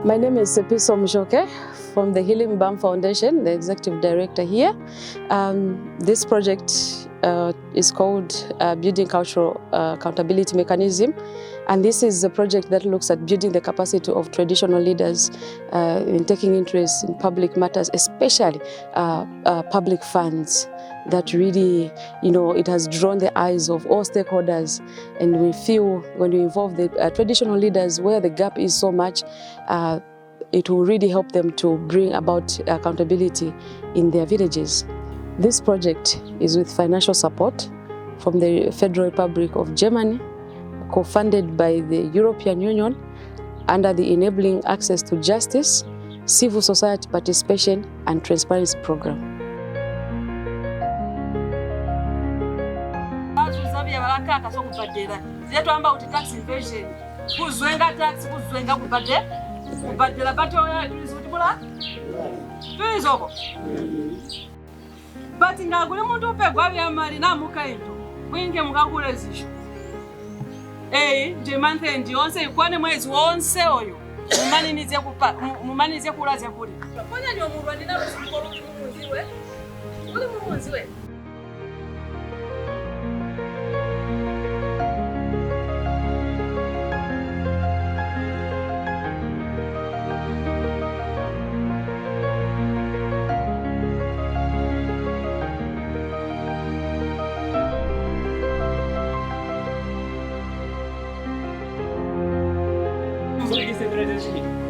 My name is Sepiso Mshoke from the Healing Balm Foundation, the executive director here. This project is called Building Cultural Accountability Mechanism, and this is a project that looks at building the capacity of traditional leaders in taking interest in public matters, especially public funds. That really, it has drawn the eyes of all stakeholders, and we feel when we involve the traditional leaders where the gap is so much, it will really help them to bring about accountability in their villages. This project is with financial support from the Federal Republic of Germany, co-funded by the European Union under the Enabling Access to Justice, Civil Society Participation and Transparency Program. But ngakule muntu upegwa byamali namuka into mwinge mukakulezisho nje manthe ndi onse ikwane mwezi wonse oyo mumanize kulaze kuli fanya ndio murwa ndinalo sikolo mumuziwe kuli mumuziwe.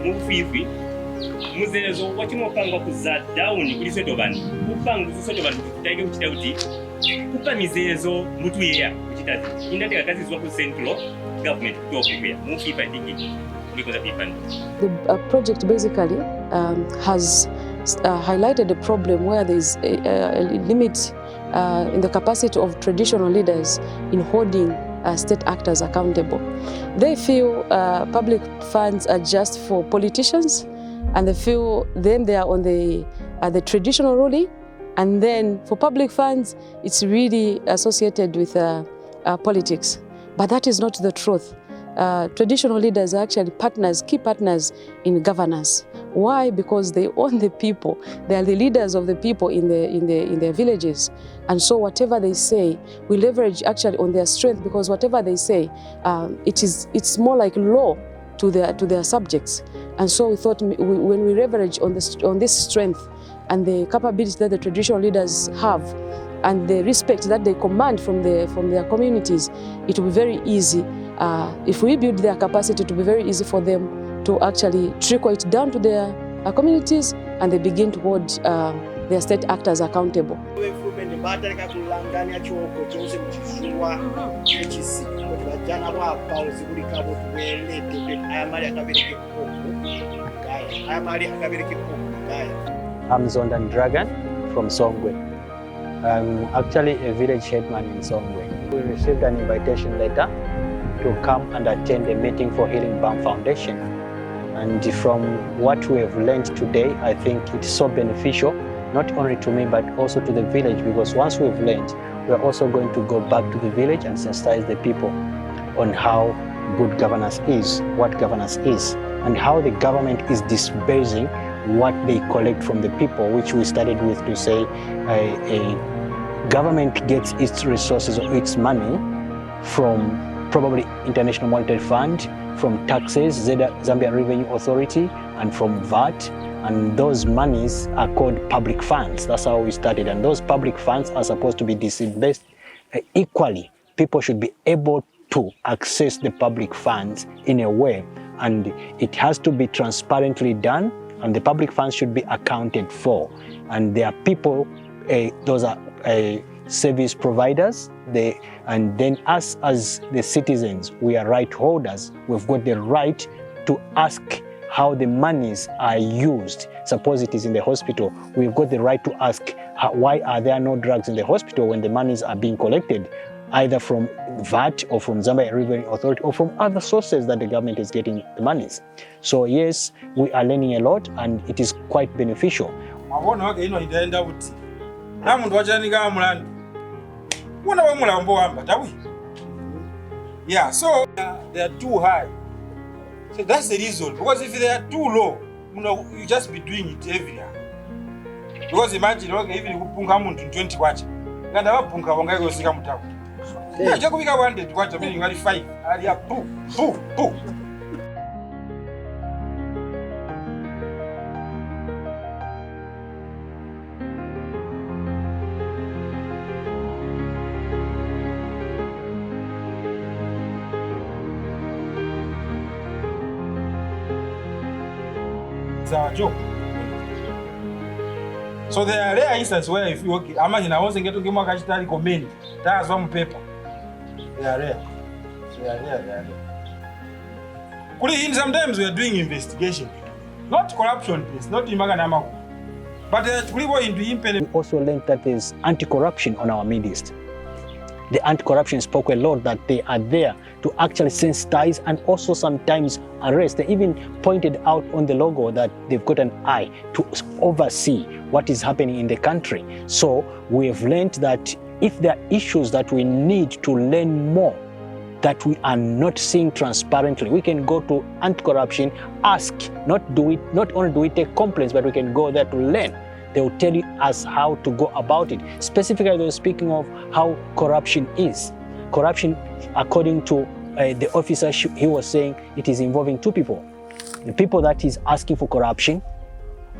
Mufifi muzezo wachimopangwa kuza down kuli soto bani kupanga soto bani kutaike kuchita kuti kupa mizezo mutu yeya kuchitazi indati akazi zwa ku central government kutokuya mufifa ndiki because of people. The project basically has highlighted a problem where there is a limit in the capacity of traditional leaders in holding state actors accountable. They feel public funds are just for politicians, and they feel then they are on the traditional ruling, and then for public funds it's really associated with politics. But that is not the truth. Traditional leaders are actually partners, key partners in governance. Why? Because they own the people. They are the leaders of the people in their villages, and so whatever they say, we leverage actually on their strength, because whatever they say, it's more like law to their subjects. And so we thought when we leverage on this strength and the capability that the traditional leaders have, and the respect that they command from their communities, it will be very easy. If we build their capacity, it will be very easy for them to actually trickle it down to their communities, and they begin to hold their state actors accountable. I'm Zondan Dragon from Songwe. I'm actually a village headman in Songwe. We received an invitation letter to come and attend a meeting for Healing Balm Foundation. And from what we have learned today, I think it's so beneficial, not only to me, but also to the village, because once we've learned, we're also going to go back to the village and sensitize the people on how good governance is, what governance is, and how the government is disbursing what they collect from the people, which we started with to say a government gets its resources or its money from probably International Monetary Fund, from taxes, Zambia Revenue Authority, and from VAT. And those monies are called public funds. That's how we started. And those public funds are supposed to be disbursed equally. People should be able to access the public funds in a way. And it has to be transparently done, and the public funds should be accounted for. And there are people, those are service providers, and then us as the citizens, we are right holders. We've got the right to ask how the monies are used. Suppose it is in the hospital, we've got the right to ask why are there no drugs in the hospital when the monies are being collected, either from VAT or from Zambia Revenue Authority or from other sources that the government is getting the monies. So yes, we are learning a lot, and it is quite beneficial. Yeah, so they are too high. So that's the reason. Because if they are too low, you just be doing it every year. Because imagine, okay, even if you punga muntu 20 kwacha, nganda wapunga wangai gosika mutaku. Yeah, just kubika 100 kwacha, meaning only 5. Ali ya 2. Our job. So there are rare instances where if you okay, imagine I wasn't getting to give comment. That's one paper. They are rare. Sometimes we are doing investigation, not corruption, not imaganama, but we also learned that there's anti-corruption on our midst. The anti-corruption spoke a lot that they are there to actually sensitize and also sometimes arrest. They even pointed out on the logo that they've got an eye to oversee what is happening in the country. So we have learned that if there are issues that we need to learn more, that we are not seeing transparently, we can go to anti-corruption, ask, not only do we take complaints, but we can go there to learn. They will tell us how to go about it. Specifically, they were speaking of how corruption is. Corruption, according to the officer, he was saying it is involving two people. The people that is asking for corruption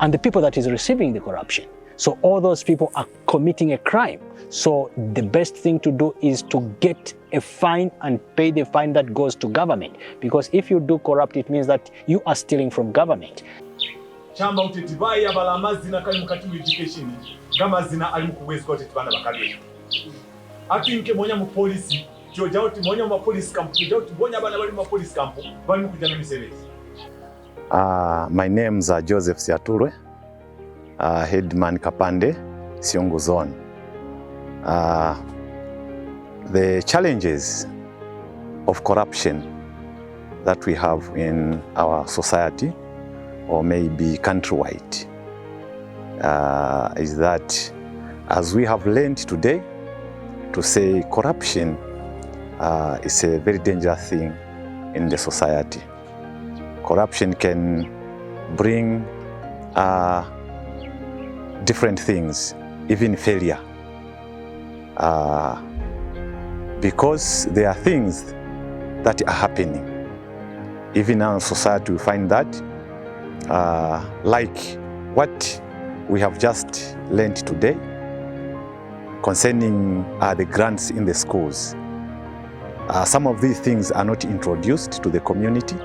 and the people that is receiving the corruption. So all those people are committing a crime. So the best thing to do is to get a fine and pay the fine that goes to government. Because if you do corrupt, it means that you are stealing from government. Chamba utetibai abala amazina kali mukati mu education gamazina ali mukuwezi kote tibana bakabye ati nke monya mu police joja uti monya mu police camp joja uti monya abana bali mu police camp bali mukujana misebezi. My name's Joseph Siatulwe, headman Kapande Siongo zone. The challenges of corruption that we have in our society, or maybe countrywide, is that as we have learned today, to say corruption is a very dangerous thing in the society. Corruption can bring different things, even failure, because there are things that are happening. Even in our society we find that like what we have just learned today concerning the grants in the schools. Some of these things are not introduced to the community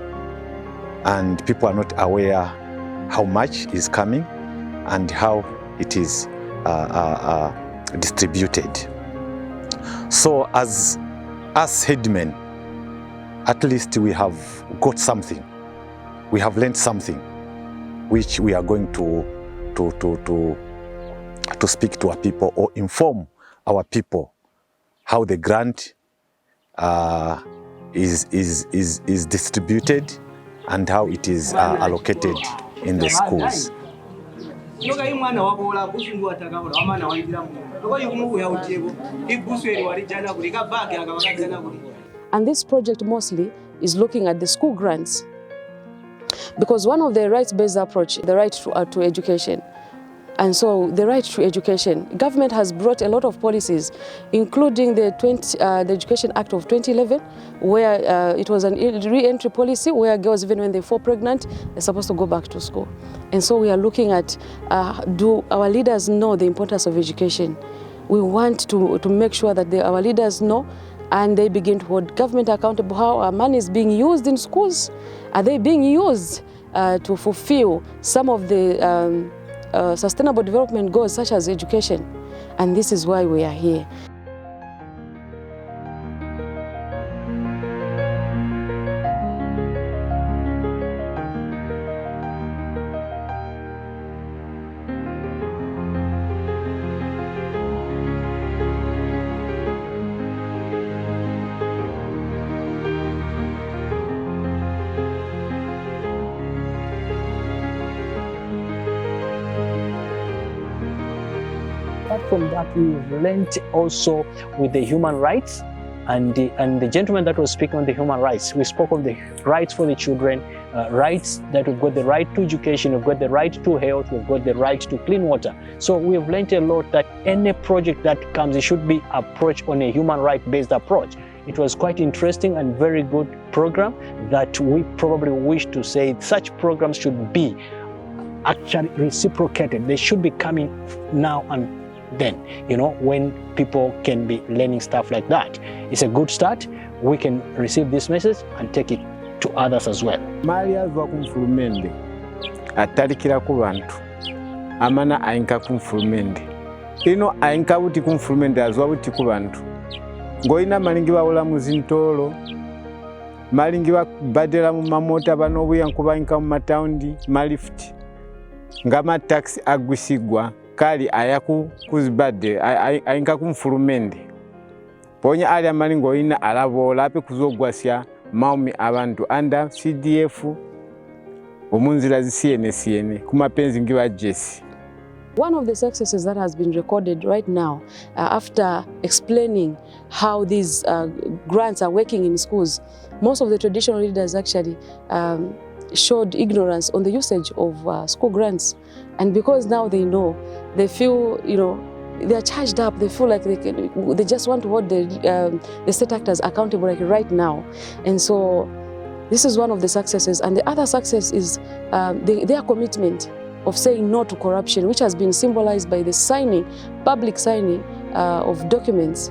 and people are not aware how much is coming and how it is distributed. So as us headmen, at least we have got something. We have learned something which we are going to speak to our people or inform our people how the grant is distributed and how it is allocated in the schools. And this project mostly is looking at the school grants, because one of the rights-based approach, the right to education. And so the right to education, government has brought a lot of policies, including the Education Act of 2011, where it was a re-entry policy where girls, even when they fall pregnant, they're supposed to go back to school. And so we are looking at, do our leaders know the importance of education? We want to make sure that our leaders know and they begin to hold government accountable. How our money is being used in schools? Are they being used to fulfill some of the sustainable development goals such as education? And this is why we are here. Apart from that, we've learned also with the human rights and the gentleman that was speaking on the human rights. We spoke of the rights for the children, rights, that we've got the right to education, we've got the right to health, we've got the right to clean water. So we have learned a lot that any project that comes, it should be approached on a human right-based approach. It was quite interesting and very good program that we probably wish to say such programs should be actually reciprocated. They should be coming now and then, you know, when people can be learning stuff like that. It's a good start. We can receive this message and take it to others as well. Mali azwa kumfulumende atalikira ku bantu amana ayinka kumfulumende ino ayinka buti kumfulumende azwa buti ku bantu ngoina malingi bawula muzintolo malingi badela mu mamota bano buyankuba inka mu mataundi malifti ngama taxi agusigwa kali ayaku kuzibade ayinka kumfulumende ponya ali amalingo ina alabola ape kuzogwasya maumi abantu anda CDF omunzira zisiene kumapenzi ngiba Jesse. One of the successes that has been recorded right now, after explaining how these grants are working in schools, most of the traditional leaders actually showed ignorance on the usage of school grants. And because now they know, they feel, you know, they are charged up. They feel like they just want to hold the state actors accountable like right now. And so this is one of the successes. And the other success is their commitment of saying no to corruption, which has been symbolized by the signing, public signing of documents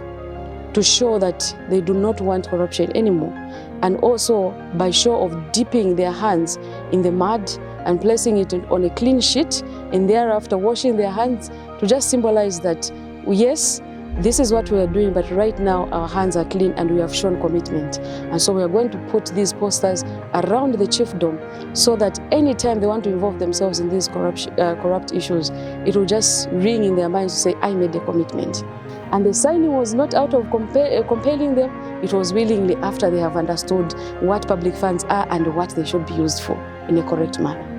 to show that they do not want corruption anymore. And also by show of dipping their hands in the mud and placing it on a clean sheet, and thereafter washing their hands to just symbolize that, yes, this is what we are doing, but right now our hands are clean and we have shown commitment. And so we are going to put these posters around the chiefdom so that anytime they want to involve themselves in these corrupt issues, it will just ring in their minds to say, I made a commitment. And the signing was not out of compelling them, it was willingly after they have understood what public funds are and what they should be used for in a correct manner.